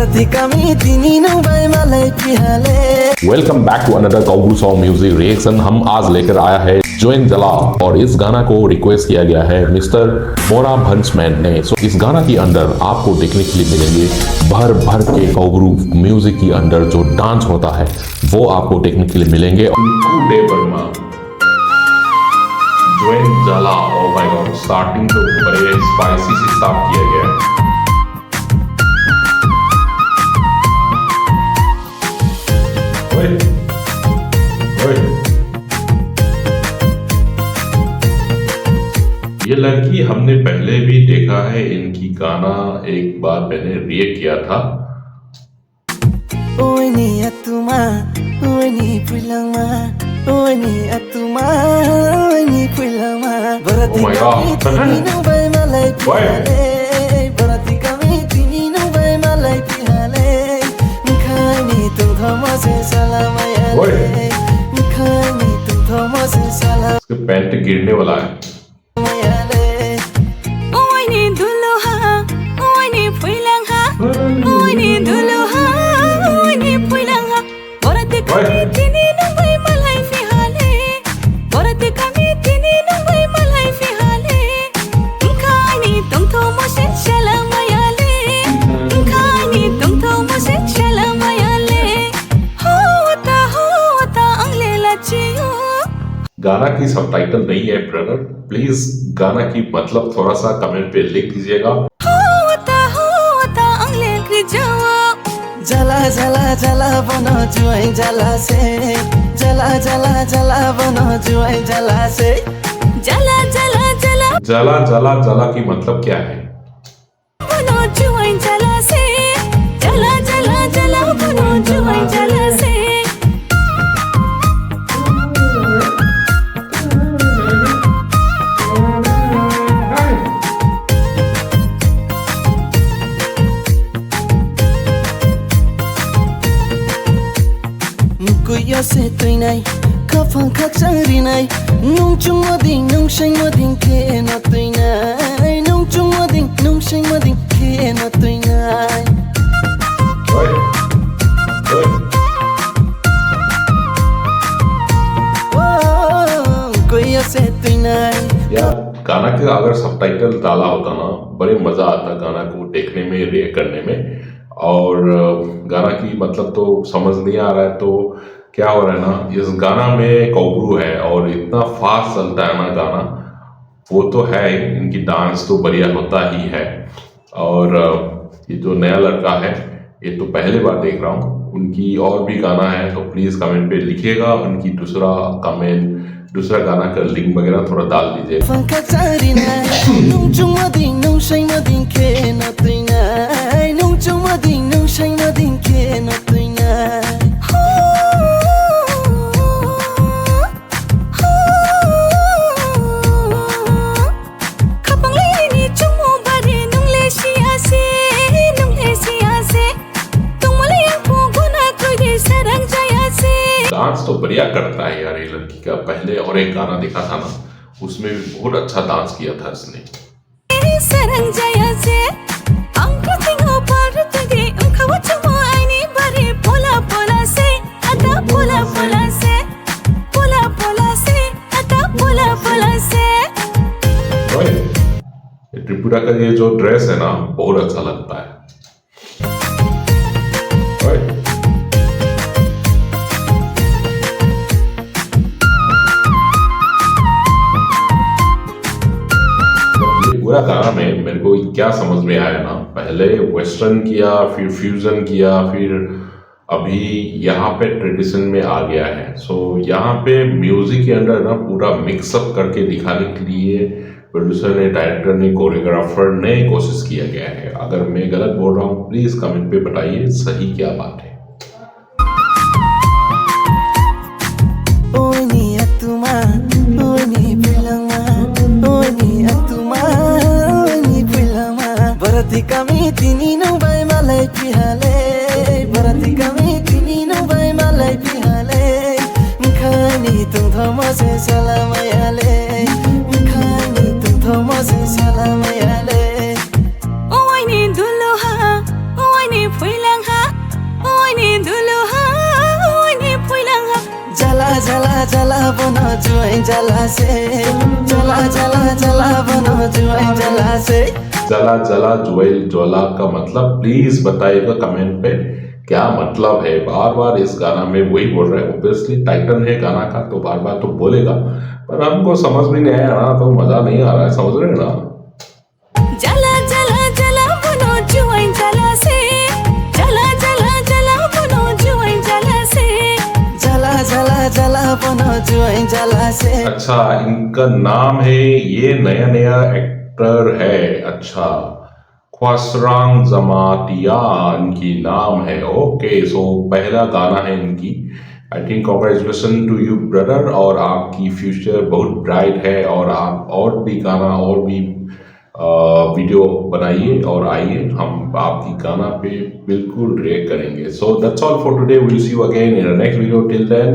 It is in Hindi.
वेलकम बैक टू अनदर काउबू सॉन्ग म्यूजिक रिएक्शन। हम आज लेकर आया है जोइन जला और इस गाना को रिक्वेस्ट किया गया है मिस्टर मोरा भंसमैन ने। सो इस गाना के अंदर आपको देखने के लिए मिलेंगे भर भर के काउबू म्यूजिक के अंदर जो डांस होता है वो आपको देखने के लिए मिलेंगे। जोइन जला, ओह माय गॉड, स्टार्टिंग तो बड़े स्पाइसी से स्टार्ट किया गया है। ये लड़की हमने पहले भी देखा है, इनकी गाना एक बार मैंने रिएक्ट किया था। Oh my God, इसके पैंट गिरने वाला है। गाना की सबटाइटल नहीं है ब्रदर, प्लीज गाना की मतलब थोड़ा सा कमेंट पे लिख दीजिएगा। जला जला जला बनो जुआई जला से, जला जला जला बनो जुआई जला से, जला जला जला जला जला जला की मतलब क्या है? बनो जुआई जला से, जला जला जला बनो जुआई जला से। से तुइनाय खफां खक्सारिनाय नंचुं मदिं नंशै मदिं के न तुइनाय नंचुं मदिं नंशै मदिं के न तुइनाय। कोई से तुइनाय यार, गाना के अगर सबटाइटल डाला होता ना बड़े मजा आता गाना को देखने में, रिएक्ट करने में। और गाना की मतलब तो समझ नहीं आ रहा है तो क्या हो रहा है ना, इस गाना में काउबू है और इतना फास्ट चलता है ना गाना, वो तो है। इनकी डांस तो बढ़िया होता ही है। और ये जो नया लड़का है ये तो पहले बार देख रहा हूँ। उनकी और भी गाना है तो प्लीज कमेंट पे लिखिएगा, उनकी दूसरा गाना का लिंक वगैरह थोड़ा डाल दीजिए। डांस तो बढ़िया करता है यार ये लड़की का। पहले और एक गाना देखा था ना, उसमें भी बहुत अच्छा डांस किया था इसने। त्रिपुरा का ये जो ड्रेस है ना बहुत अच्छा लगता है। पूरा गाना में मेरे को क्या समझ में आया ना, पहले वेस्टर्न किया, फिर फ्यूजन किया, फिर अभी यहाँ पे ट्रेडिशन में आ गया है। सो यहाँ पे म्यूजिक के अंदर ना पूरा मिक्सअप करके दिखाने के लिए प्रोड्यूसर ने, डायरेक्टर ने, कोरियोग्राफर ने कोशिश किया गया है। अगर मैं गलत बोल रहा हूँ प्लीज कमेंट पे बताइए सही क्या बात है। kami tinino bay malay pihale barati kami tinino bay malay pihale khani tum thama se salamayale khani tum thama se salamayale oi ni duluha oi ni phuilang चला बनो जुआई जला से, चला चला चला बनो जुआई जला से। जला जला जुएल ज्वाला का मतलब प्लीज बताइएगा कमेंट पे क्या मतलब है। बार बार इस गाना में वही बोल रहा है, ऑब्वियसली टाइटल है गाना का तो बार बार तो बोलेगा, पर हमको समझ में नहीं आया ना, तो मजा नहीं आ रहा है, समझ रहे हैं ना। जला जला जला बनो जुआई जला से, जला जला जला बनो जुआई जला से, जला जला जला बनो जुआई जला से। अच्छा, इनका नाम है, ये नया नया एक्टर है। अच्छा, ख्वासरांग जमातिया इनकी नाम है। ओके, सो पहला गाना है इनकी। I think congratulation to you brother, और आपकी फ्यूचर बहुत ब्राइट है, और आप और भी गाना और भी वीडियो बनाइए और आइए, हम आपकी गाना पे बिल्कुल रिएक्ट करेंगे। So that's all for today, will see you again in the next video. Till then